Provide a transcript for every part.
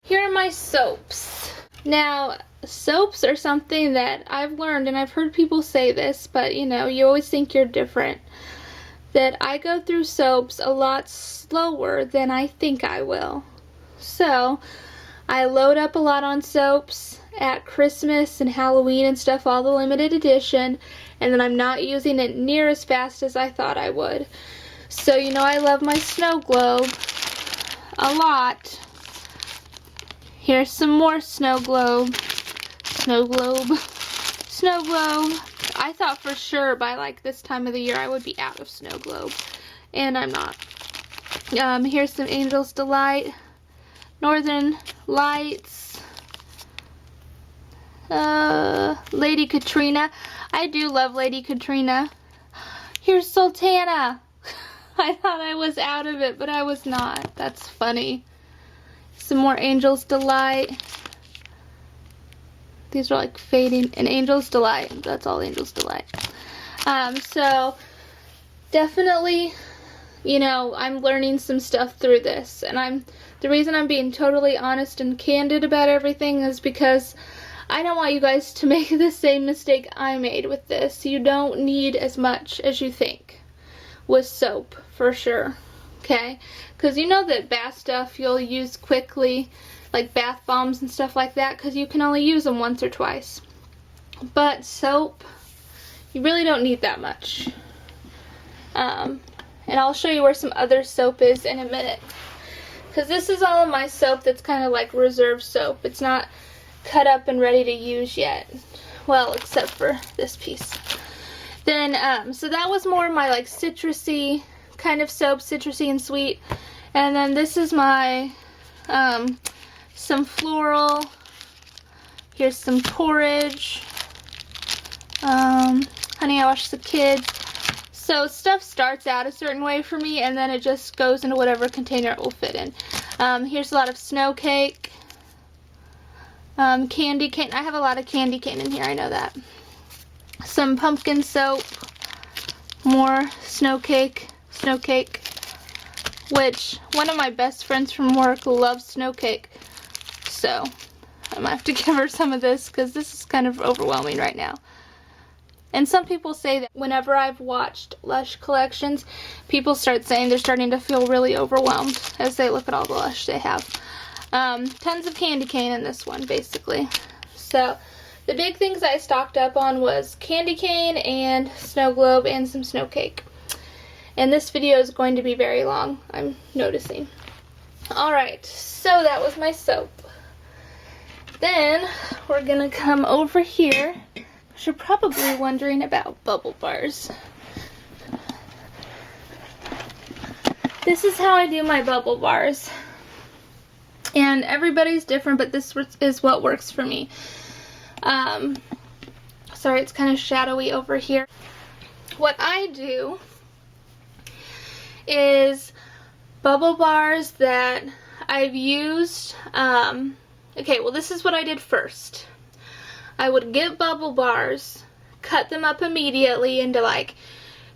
Here are my soaps. Now, soaps are something that I've learned, and I've heard people say this, but you know, you always think you're different, that I go through soaps a lot slower than I think I will. So, I load up a lot on soaps at Christmas and Halloween and stuff, all the limited edition, and then I'm not using it near as fast as I thought I would. So, you know, I love my snow globe a lot. Here's some more snow globe. Snow globe. Snow globe. I thought for sure by like this time of the year I would be out of snow globe, and I'm not. Here's some Angel's Delight, Northern Lights, Lady Katrina. I do love Lady Katrina. Here's Sultana. I thought I was out of it, but I was not. That's funny. Some more Angel's Delight. These are like fading. And Angel's Delight. That's all Angel's Delight. So definitely, you know, I'm learning some stuff through this. And the reason I'm being totally honest and candid about everything is because I don't want you guys to make the same mistake I made with this. You don't need as much as you think with soap, for sure. Okay? Because you know that bath stuff you'll use quickly, like bath bombs and stuff like that, because you can only use them once or twice. But soap, you really don't need that much. And I'll show you where some other soap is in a minute. Because this is all of my soap that's kind of like reserve soap. It's not cut up and ready to use yet. Well, except for this piece. Then, so that was more my like citrusy kind of soap, citrusy and sweet. And then this is my, some floral. Here's some porridge. Honey, I Wash the Kids. So stuff starts out a certain way for me, and then it just goes into whatever container it will fit in. Here's a lot of snow cake. Candy cane. I have a lot of candy cane in here, I know that. Some pumpkin soap. More snow cake. Snow cake. Which, one of my best friends from work loves snow cake. So, I might have to give her some of this, because this is kind of overwhelming right now. And some people say that whenever I've watched Lush collections, people start saying they're starting to feel really overwhelmed as they look at all the Lush they have. Tons of candy cane in this one, basically. So, the big things I stocked up on was candy cane and snow globe and some snow cake. And this video is going to be very long, I'm noticing. Alright, so that was my soap. Then, we're gonna come over here. You're probably wondering about bubble bars. This is how I do my bubble bars. And everybody's different, but this is what works for me. Sorry, it's kind of shadowy over here. What I do is bubble bars that I've used. Okay, well, this is what I did first. I would get bubble bars, cut them up immediately into like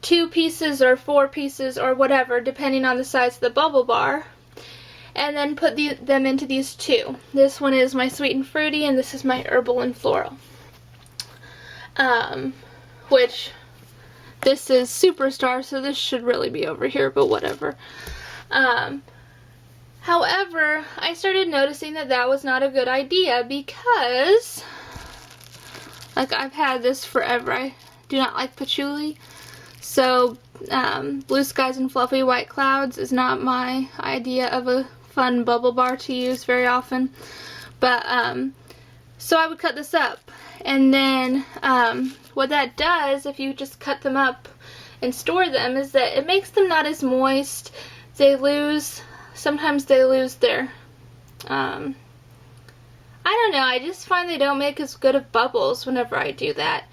2 pieces or 4 pieces or whatever, depending on the size of the bubble bar, and then put them into these 2. This one is my sweet and fruity, and this is my herbal and floral. Which, this is Superstar, so this should really be over here, but whatever. However, I started noticing that that was not a good idea because, like, I've had this forever. I do not like patchouli. So, Blue Skies and Fluffy White Clouds is not my idea of a fun bubble bar to use very often. But, so I would cut this up. And then, what that does, if you just cut them up and store them, is that it makes them not as moist. Sometimes they lose their, I don't know, I just find they don't make as good of bubbles whenever I do that.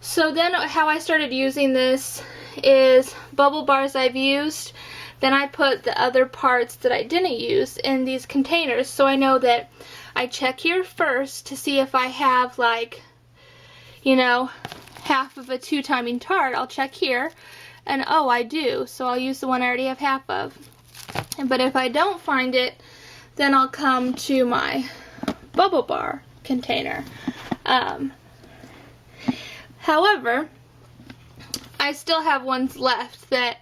So then how I started using this is bubble bars I've used, then I put the other parts that I didn't use in these containers, so I know that I check here first to see if I have, like, you know, half of a 2-timing tart. I'll check here, and oh, I do, so I'll use the one I already have half of. But if I don't find it, then I'll come to my bubble bar container. However, I still have ones left that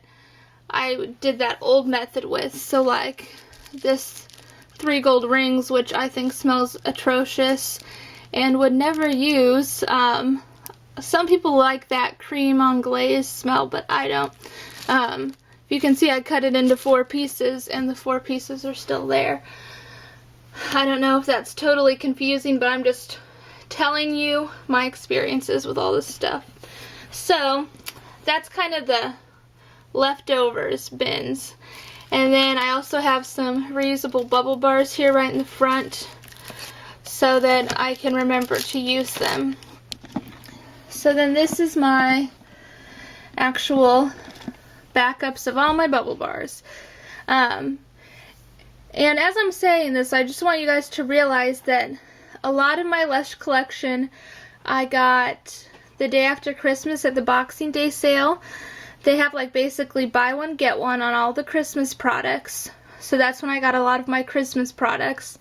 I did that old method with. So like this 3 gold rings, which I think smells atrocious and would never use. Some people like that cream on glaze smell, but I don't. You can see I cut it into 4 pieces and the 4 pieces are still there. I don't know if that's totally confusing, but I'm just telling you my experiences with all this stuff. So that's kind of the leftovers bins. And then I also have some reusable bubble bars here right in the front so that I can remember to use them. So then this is my actual backups of all my bubble bars. And as I'm saying this, I just want you guys to realize that a lot of my Lush collection I got the day after Christmas at the Boxing Day sale. They have like basically buy one get one on all the Christmas products. So that's when I got a lot of my Christmas products.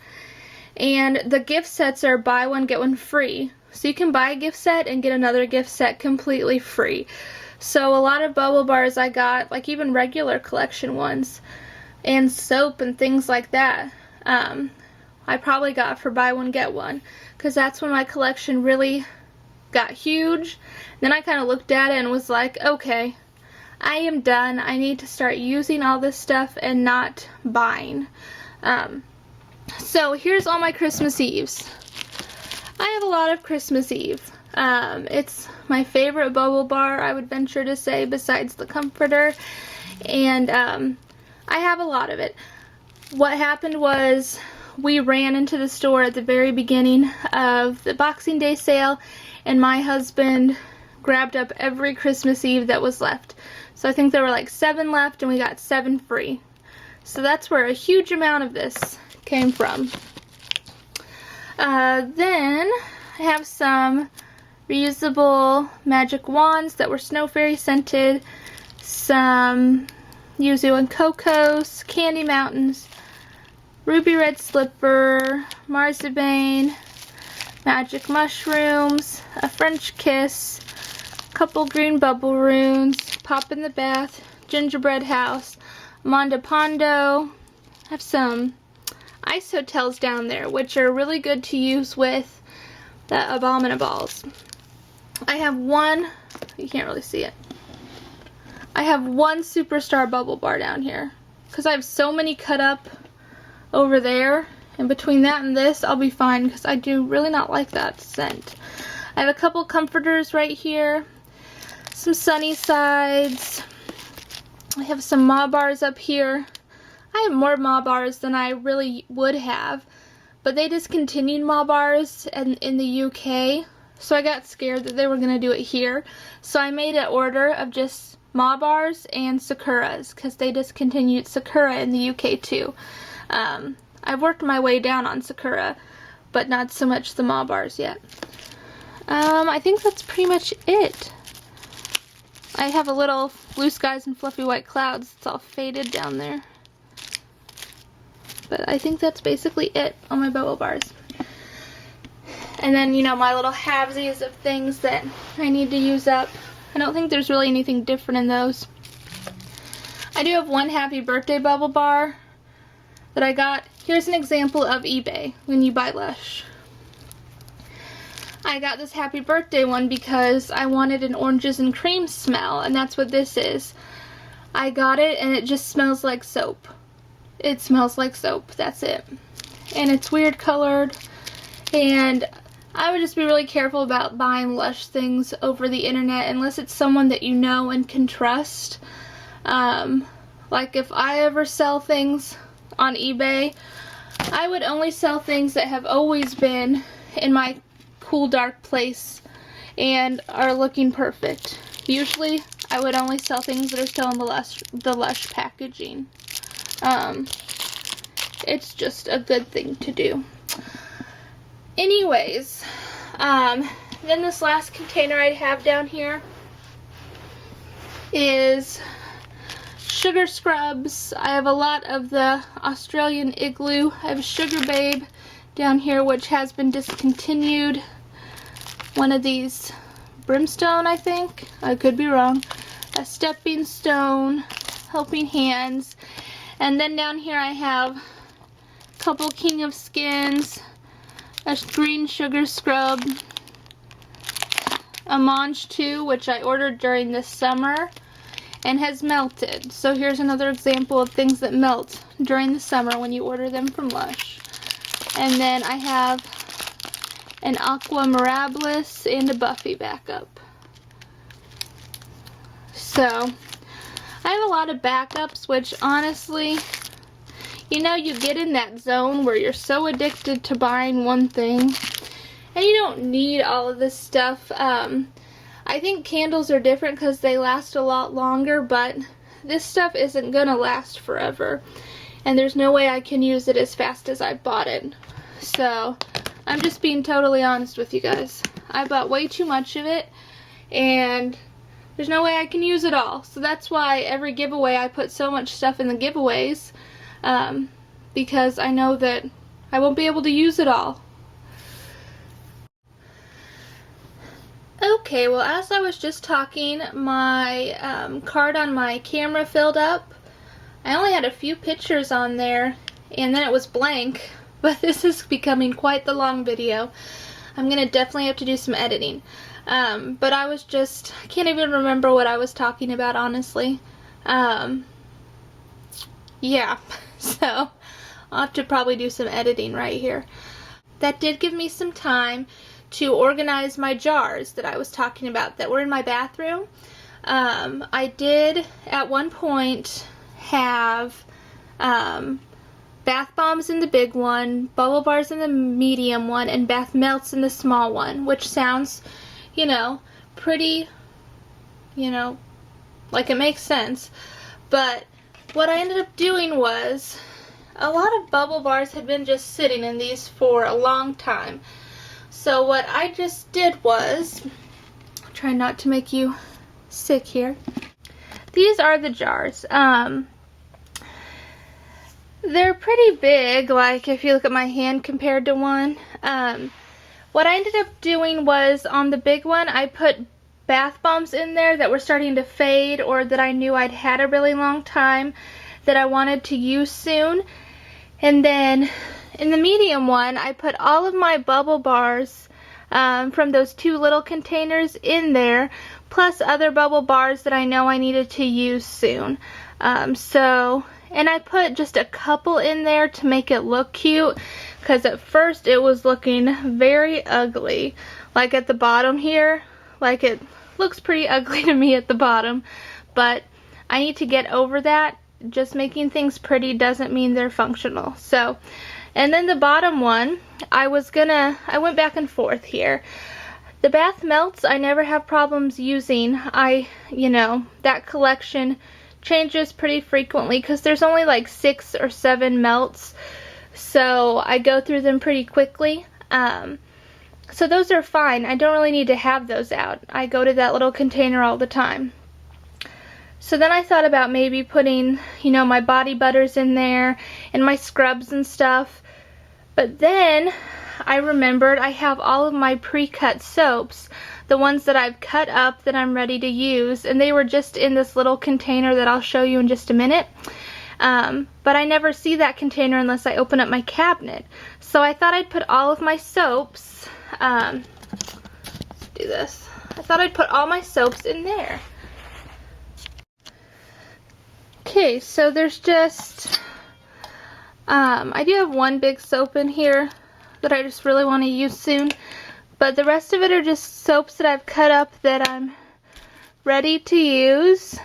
And the gift sets are buy one get one free. So you can buy a gift set and get another gift set completely free. So a lot of bubble bars I got, like even regular collection ones, and soap and things like that, I probably got for buy one get one, because that's when my collection really got huge. Then I kind of looked at it and was like, okay, I am done. I need to start using all this stuff and not buying. So here's all my Christmas Eves. I have a lot of Christmas Eve. It's my favorite bubble bar, I would venture to say, besides the comforter. And I have a lot of it. What happened was we ran into the store at the very beginning of the Boxing Day sale, and my husband grabbed up every Christmas Eve that was left. So I think there were like 7 left and we got 7 free. So that's where a huge amount of this came from. Then I have some reusable magic wands that were snow fairy scented, some yuzu and cocos, candy mountains, ruby red slipper, marzipan, magic mushrooms, a French kiss, a couple green bubble runes, pop in the bath, gingerbread house, Mondo Pondo. I have some ice hotels down there, which are really good to use with the Abominables. I have one, you can't really see it, I have one Superstar bubble bar down here because I have so many cut up over there, and between that and this I'll be fine because I do really not like that scent. I have a couple comforters right here, some sunny sides, I have some Ma bars up here. I have more Ma bars than I really would have, but they discontinued Ma bars in the UK, so I got scared that they were going to do it here. So I made an order of just Ma bars and Sakuras, because they discontinued Sakura in the UK too. I've worked my way down on Sakura, but not so much the Ma bars yet. I think that's pretty much it. I have a little blue skies and fluffy white clouds. It's all faded down there. But I think that's basically it on my bubble bars. And then, you know, my little halvesies of things that I need to use up. I don't think there's really anything different in those. I do have one happy birthday bubble bar that I got. Here's an example of eBay when you buy Lush. I got this happy birthday one because I wanted an oranges and cream smell, and that's what this is. I got it and it just smells like soap. It smells like soap, that's it. And it's weird colored, and I would just be really careful about buying Lush things over the internet unless it's someone that you know and can trust. Like if I ever sell things on eBay, I would only sell things that have always been in my cool dark place and are looking perfect. Usually I would only sell things that are still in the Lush packaging. It's just a good thing to do. Anyways, then this last container I have down here is sugar scrubs. I have a lot of the Australian Igloo. I have Sugar Babe down here, which has been discontinued. One of these Brimstone, I think. I could be wrong. A Stepping Stone, Helping Hands. And then down here I have a couple King of Skins, a green sugar scrub, a Mange 2, which I ordered during the summer and has melted. So here's another example of things that melt during the summer when you order them from Lush. And then I have an Aqua Mirabilis and a Buffy backup. So I have a lot of backups, which honestly, you know, you get in that zone where you're so addicted to buying one thing and you don't need all of this stuff. I think candles are different because they last a lot longer, but this stuff isn't gonna last forever, and there's no way I can use it as fast as I bought it. So I'm just being totally honest with you guys. I bought way too much of it, and there's no way I can use it all. So that's why every giveaway I put so much stuff in the giveaways, because I know that I won't be able to use it all. Okay, well, as I was just talking, my card on my camera filled up. I only had a few pictures on there, and then it was blank, but this is becoming quite the long video. I'm going to definitely have to do some editing. But I can't even remember what I was talking about, honestly. Yeah, so I'll have to probably do some editing right here. That did give me some time to organize my jars that I was talking about that were in my bathroom. I did at one point have bath bombs in the big one, bubble bars in the medium one, and bath melts in the small one, which sounds, you know, pretty, you know, like it makes sense. But what I ended up doing was, a lot of bubble bars had been just sitting in these for a long time. So what I just did was, try not to make you sick here. These are the jars. They're pretty big, like if you look at my hand compared to one. What I ended up doing was, on the big one, I put bath bombs in there that were starting to fade, or that I knew I'd had a really long time that I wanted to use soon. And then in the medium one, I put all of my bubble bars from those two little containers in there, plus other bubble bars that I know I needed to use soon. And I put just a couple in there to make it look cute, because at first it was looking very ugly. Like at the bottom here, like it looks pretty ugly to me at the bottom, but I need to get over that. Just making things pretty doesn't mean they're functional. So, and then the bottom one, I went back and forth here. The bath melts, I never have problems using. You know, that collection changes pretty frequently because there's only like 6 or 7 melts. So I go through them pretty quickly. So those are fine. I don't really need to have those out. I go to that little container all the time. So then I thought about maybe putting, you know, my body butters in there and my scrubs and stuff. But then I remembered I have all of my pre-cut soaps, the ones that I've cut up that I'm ready to use, and they were just in this little container that I'll show you in just a minute. But I never see that container unless I open up my cabinet. So I thought I'd put all of my soaps, let's do this. I thought I'd put all my soaps in there. Okay, so there's just, I do have one big soap in here that I just really want to use soon, but the rest of it are just soaps that I've cut up that I'm ready to use.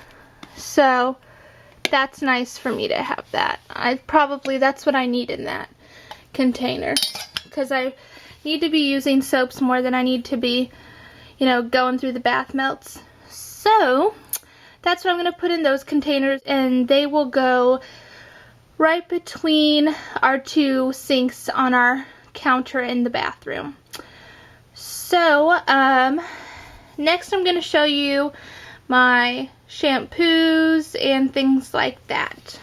So that's nice for me to have that. That's what I need in that container, because I need to be using soaps more than I need to be, you know, going through the bath melts. So that's what I'm going to put in those containers, and they will go right between our two sinks on our counter in the bathroom. So next I'm going to show you my shampoos and things like that.